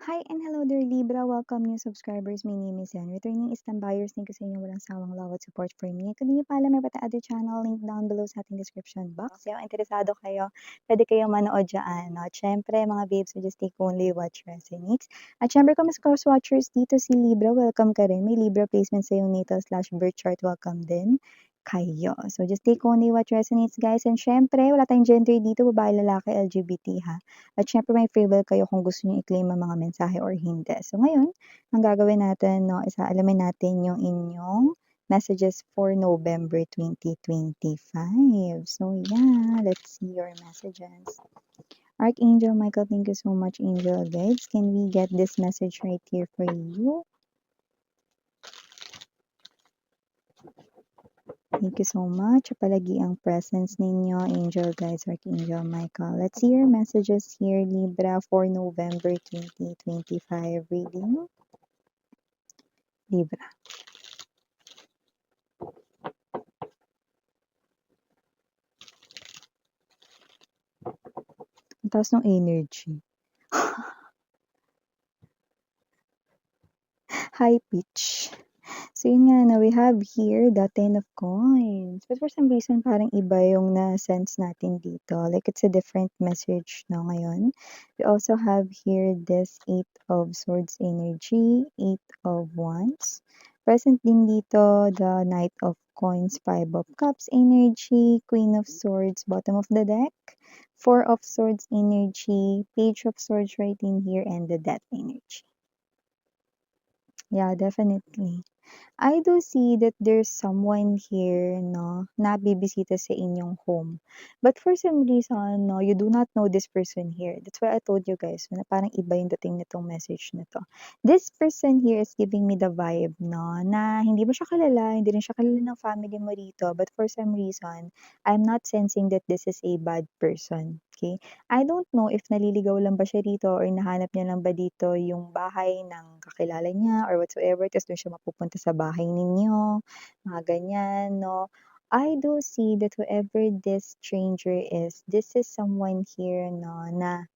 Hi and hello there, Libra. Welcome new subscribers. My name is Zen. Returning Istan buyers, thank you sa inyong walang sawang love at support for me. Kung hindi niyo pa alam, may pata other channel, link down below sa ating description box. Kung interesado kayo, pwede kayong manood dyan. No? At syempre, mga babes, we just take only what resonates. At syempre, kung mas cross watchers dito si Libra, welcome ka rin. May Libra placement sa yung natal/birth chart, welcome din kayo. So, just take only what resonates, guys. And syempre, wala tayong gender dito, babae, lalaki, LGBT, ha? At syempre may free will kayo kung gusto niyo i-claim ang mga mensahe or hindi. So ngayon, ang gagawin natin 'no, is aalamin natin yung inyong messages for November 2025. So yeah, let's see your messages. Archangel Michael, thank you so much, Angel Guides. Can we get this message right here for you? Thank you so much. Palagi ang presence ninyo, Angel Guides, Archangel Michael. Let's see your messages here, Libra, for November 2025 reading. Libra. Ang taas ng energy. High pitch. So, yun nga na we have here the 10 of coins. But for some reason, parang iba yung na-sense natin dito. Like, it's a different message no ngayon. We also have here this 8 of swords energy, 8 of wands. Present din dito the knight of coins, 5 of cups energy, queen of swords, bottom of the deck, 4 of swords energy, page of swords right in here, and the death energy. Yeah, definitely. I do see that there's someone here, no, na bibisita sa inyong home. But for some reason, no, you do not know this person here. That's why I told you guys na parang iba yung dating nitong message na to. This person here is giving me the vibe, no, na hindi mo siya kilala, hindi rin siya kilala ng family mo rito. But for some reason, I'm not sensing that this is a bad person. Okay? I don't know if naliligaw lang ba siya dito or nahanap niya lang ba dito yung bahay ng kakilala niya or whatsoever, tapos doon siya mapupunta sa bahay ninyo, mga ganyan, no? I do see that whoever this stranger is, this is someone here, no, na,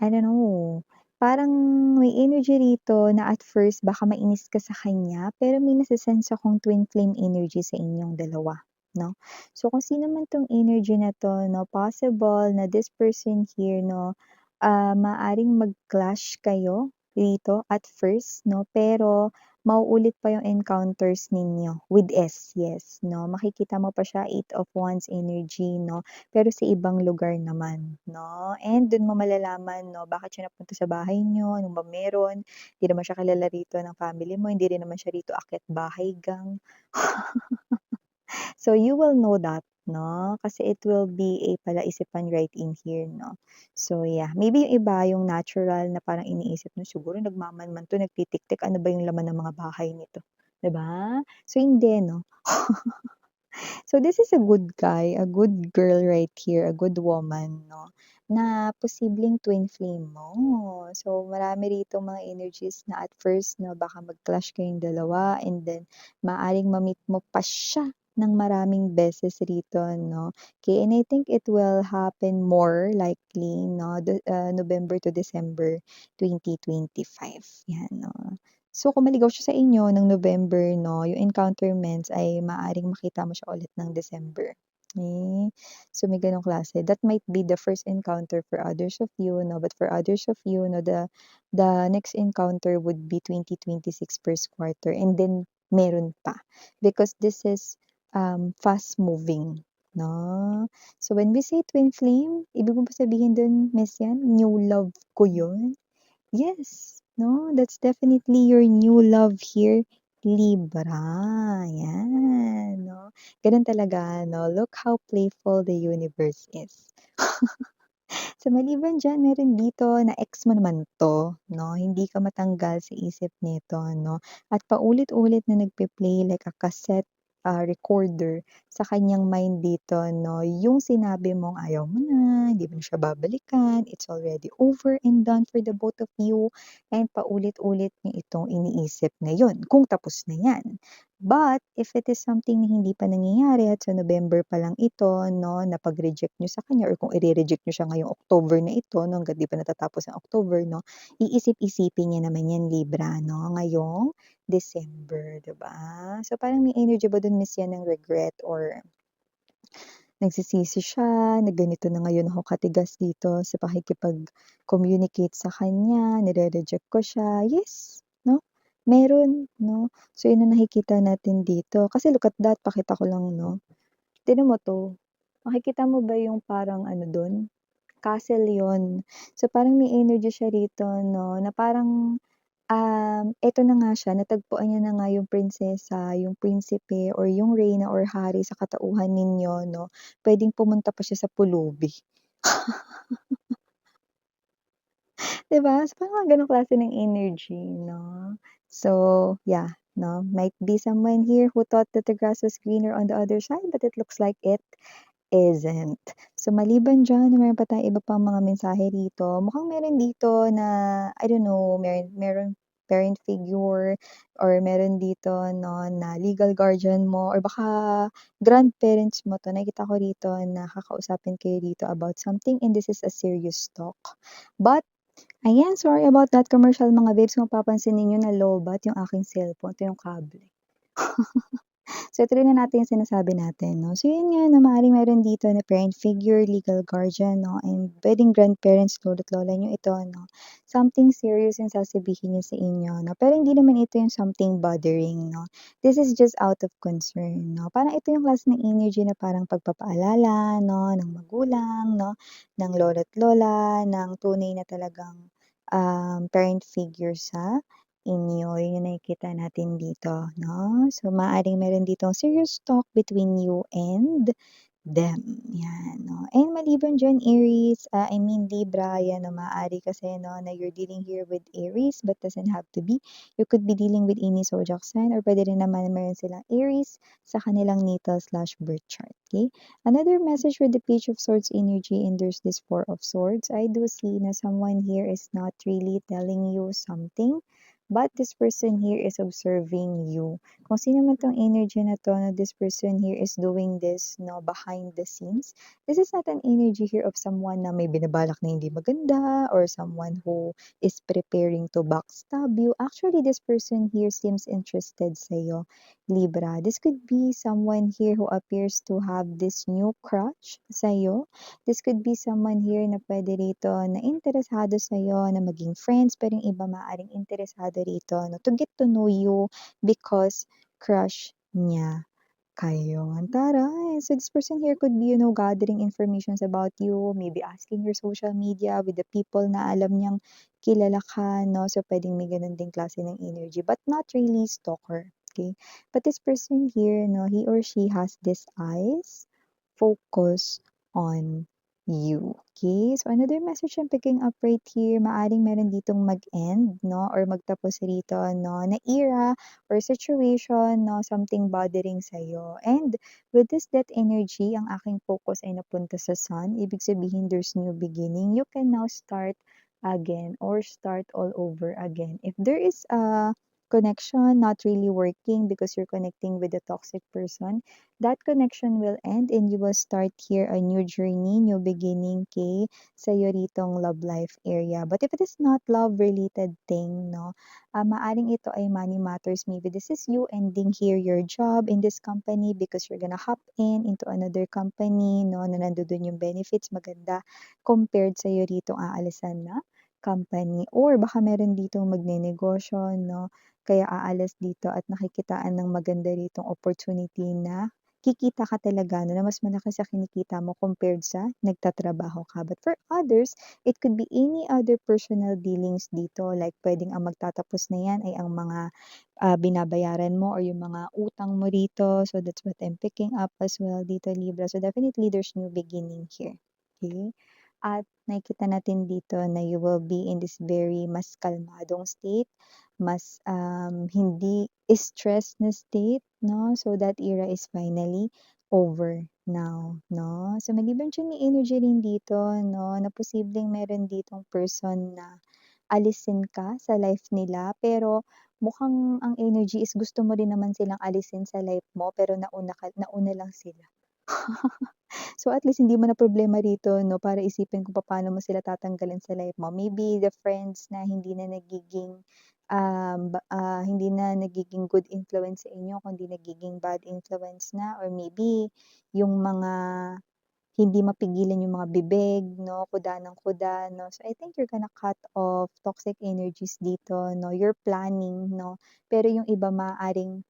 I don't know, parang may energy rito na at first baka mainis ka sa kanya, pero may nasa-sense akong twin flame energy sa inyong dalawa. No? So, kung sino man tong energy na to, no, possible na this person here, no, maaring mag-clash kayo dito at first, no, pero mauulit pa yung encounters ninyo with S, yes, no, makikita mo pa siya 8 of Wands energy, no, pero sa ibang lugar naman, no, and dun mo malalaman, no, bakit siya napunta sa bahay niyo, ano ba meron, hindi naman siya kilala rito ng family mo, hindi rin naman siya rito akyat bahay gang. So, you will know that, no? Kasi it will be a palaisipan right in here, no? So, yeah. Maybe yung iba, yung natural na parang iniisip no, siguro nagmamanman 'to, nagtitiktik, ano ba yung laman ng mga bahay nito, 'di ba? So, hindi, no? So, this is a good guy, a good girl right here, a good woman, no? Na posibleng twin flame mo. So, marami rito mga energies na at first, no, baka mag-clash kayong dalawa and then maaring ma-meet mo pa siya ng maraming beses rito, no? Okay, and I think it will happen more likely, no, November to December 2025. Yan, no? So, kung maligaw siya sa inyo ng November 'no, yung encounterments ay maaaring makita mo siya ulit ng December. Eh, so may gano'ng klase. That might be the first encounter for others of you 'no, but for others of you 'no, the next encounter would be 2026 first quarter and then meron pa. Because this is, fast moving 'no. So, when we say twin flame, ibig mo ba sabihin dun Miss Yan, new love ko yun? Yes, no, that's definitely your new love here, Libra. Yan, no. Ganun talaga, no. Look how playful the universe is. So, maliban diyan, meron dito na ex mo naman 'to, no. Hindi ka matanggal sa isip nito, no. At paulit-ulit na nagpe-play like a cassette, recorder sa kanyang mind dito, no. Yung sinabi mong ayaw mo na, hindi mo na siya babalikan, it's already over and done for the both of you, and paulit-ulit niya itong iniisip ngayon kung tapos na 'yan. But if it is something na hindi pa nangyayari at sa November pa lang ito 'no, napag-reject niyo sa kanya or kung ire-reject niyo siya ngayong October na ito 'no, hangga't 'di pa natatapos ang October 'no, iisip-isipin niya naman 'yan Libra 'no, ngayong December, 'di ba? So, parang may energy ba dun miss yan ng regret or nagsisisi siya na ganito na ngayon ako katigas dito sa pakikipag-communicate sa kanya, nire-reject ko siya. Yes, 'no, meron 'no. So, yun ang nakikita natin dito. Kasi look at that, pakita ko lang 'no. Tignan mo 'to, makikita mo ba yung parang ano dun, castle yun. So, parang may energy siya rito 'no, na parang eto na nga siya, natagpuan niya na nga yung prinsesa, yung prinsipe or yung reyna or hari sa katauhan ninyo 'no, puwedeng pumunta pa siya sa pulubi, 'di ba? So, parang mga gano'ng klase ng energy 'no. So, yeah, 'no, might be someone here who thought that the grass was greener on the other side, but it looks like it isn't. So, maliban diyan, meron pa tayong iba pang mga mensahe rito. Mukhang meron dito na, I don't know, meron parent figure or meron dito 'no, na legal guardian mo or baka grandparents mo 'to. Nakikita ko rito na kakausapin kayo dito about something and this is a serious talk. But ayan, sorry about that commercial mga babes. Kung papansin ninyo nalobat yung aking cellphone, ito yung kable. So, ituloy na natin yung sinasabi natin 'no. So, yun nga na maaaring meron dito na parent figure, legal guardian 'no, and puwedeng grandparents, lolo't lola niyo ito 'no. Something serious yung sasabihin niya sa inyo 'no, pero hindi naman ito yung something bothering 'no. This is just out of concern 'no. Parang ito yung klase ng energy na parang pagpapaalala 'no, ng magulang 'no, ng lolo't lola, ng tunay na talagang, parent figure sa inyo, yun yung nakikita natin dito 'no. So, maaaring meron ditong serious talk between you and them, 'yan 'no. And maliban diyan Aries, I mean Libra, 'yan 'no, maaari kasi 'no na you're dealing here with Aries but doesn't have to be. You could be dealing with any zodiac sign or puwede rin naman meron silang Aries sa kanilang natal/birth chart, okay. Another message with the Page of Swords energy and there's this Four of Swords, I do see na someone here is not really telling you something, but this person here is observing you. Kung sino man 'tong energy na 'to na this person here is doing this 'no, behind the scenes, this is not an energy here of someone na may binabalak na hindi maganda or someone who is preparing to backstab you. Actually, this person here seems interested sa'yo, Libra. This could be someone here who appears to have this new crush sa'yo. This could be someone here na puwede rito na interesado sa'yo na maging friends, pero yung iba maaaring interesado rito 'no, to get to know you because crush niya kayo. Ang taray! So this person here could be, gathering informations about you, maybe asking your social media with the people na alam niyang kilala ka 'no. So puwedeng may gano'n ding klase ng energy, but not really stalker, okay. But this person here 'no, he or she has these eyes focus on you. Okay? So, another message I'm picking up right here, maaring meron ditong mag-end, no? Or magtapos rito, no? Na era or situation, no? Something bothering sa'yo. And with this death energy, ang aking focus ay napunta sa sun. Ibig sabihin, there's new beginning. You can now start again or start all over again. If there is a connection not really working because you're connecting with a toxic person, that connection will end and you will start here a new journey, new beginning kay sa'yo ritong love life area. But if it is not love-related thing, no, maaring ito ay money matters. Maybe this is you ending here your job in this company because you're gonna hop in into another company, no, na nandoon yung benefits maganda compared sa'yo ritong aalisan na company. Or baka meron ditong magnenegosyo, no, kaya aalis dito at nakikitaan ng maganda ritong opportunity na kikita ka talaga 'no, na mas malaki sa kinikita mo compared sa nagtatrabaho ka. But for others, it could be any other personal dealings dito, like puwedeng ang magtatapos na 'yan ay ang mga, binabayaran mo or yung mga utang mo rito. So, that's what I'm picking up as well dito, Libra. So, definitely there's new beginning here, okey? At nakikita natin dito na you will be in this very mas kalmadong state, mas, hindi stress na state 'no. So, that era is finally over now 'no. So, maliban diyan may energy rin dito 'no, na posibleng meron ditong person na alisin ka sa life nila, pero mukhang ang energy is gusto mo rin naman silang alisin sa life mo pero nauna lang sila. So, at least hindi mo na problema rito 'no, para isipin kung papaano mo sila tatanggalin sa life mo. Maybe the friends na hindi na nagiging good influence sa inyo kundi nagiging bad influence na or maybe yung mga hindi mapigilan yung mga bibig 'no, kuda ng kuda 'no. So, I think you're gonna cut off toxic energies dito 'no, you're planning 'no, pero yung iba maaaring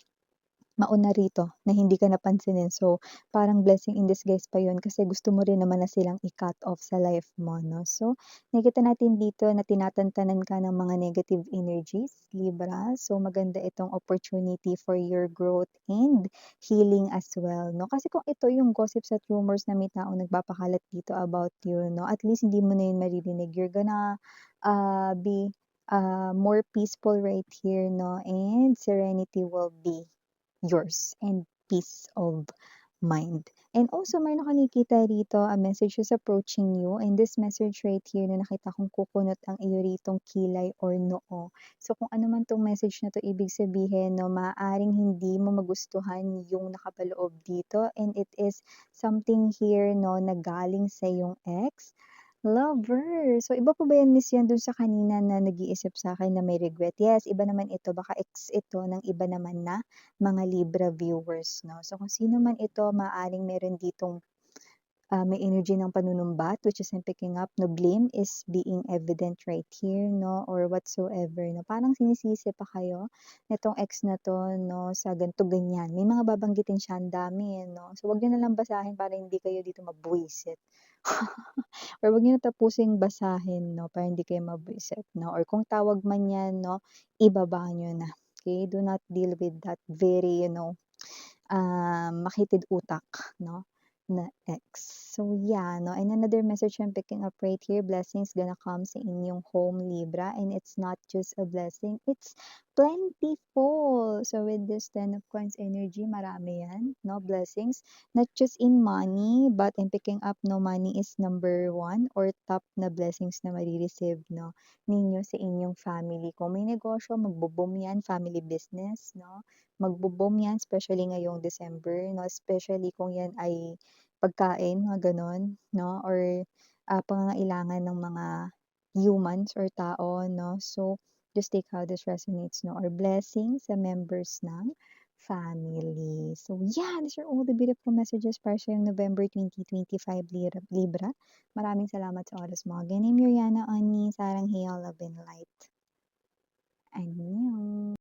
mauna rito na hindi ka napansinin. So, parang blessing in disguise pa yun kasi gusto mo rin naman na silang i-cut off sa life mo 'no. So, nakikita natin dito na tinatantanan ka ng mga negative energies, Libra. So, maganda itong opportunity for your growth and healing as well 'no. Kasi kung ito yung gossips at rumors na may taong nagpapakalat dito about you 'no, at least hindi mo na yun maririnig. You're gonna, be, more peaceful right here 'no, and serenity will be yours and peace of mind. And also meron akong nakikita rito, a message is approaching you and this message right here na nakita kong kukunot ang iyo ritong kilay or noo. So kung ano man 'tong message na 'to ibig sabihin 'no, maaaring hindi mo magustuhan yung nakapaloob dito and it is something here 'no, na galing sa iyong ex. Lover. So, iba po ba 'yan Miss 'yan dun sa kanina na nag-iisip sa'kin na may regret? Yes, iba naman ito. Baka ex ito ng iba naman na mga Libra viewers 'no. So, kung sino man ito maaaring meron ditong, may energy ng panunumbat which is I'm picking up no blame is being evident right here 'no or whatsoever 'no. Parang sinisisi pa kayo nitong ex na 'to 'no sa ganito, ganyan. May mga babanggitin siya, ang dami, eh, 'no. So, 'wag niyo na lang basahin para hindi kayo dito mabwisit. Or 'wag niyo na tapusing basahin 'no, para hindi kayo mabwisit 'no, or kung tawag man 'yan 'no, ibaba niyo na, okay? Do not deal with that very, makitid utak 'no, na ex. So yeah 'no, and another message I'm picking up right here, blessings gonna come sa inyong home Libra, and it's not just a blessing, it's plentiful. So with this 10 of coins energy, marami 'yan 'no, blessings. Not just in money, but I'm picking up no money is number one or top na blessings na mare-receive 'no, ninyo sa inyong family. Kung may negosyo, magbo-boom 'yan, family business 'no, magbo-boom 'yan especially ngayong December 'no, especially kung 'yan ay pagkain, mga gano'n 'no, or, pangangailangan ng mga humans or tao 'no. So, just take how this resonates 'no, or blessing sa members ng family. So yeah, these are all the beautiful messages para sa'yong November 2025 Libra. Maraming salamat sa oras mo. Again, I'm Yuriana Oni, sarang Heal, Love and Light. Annyeong.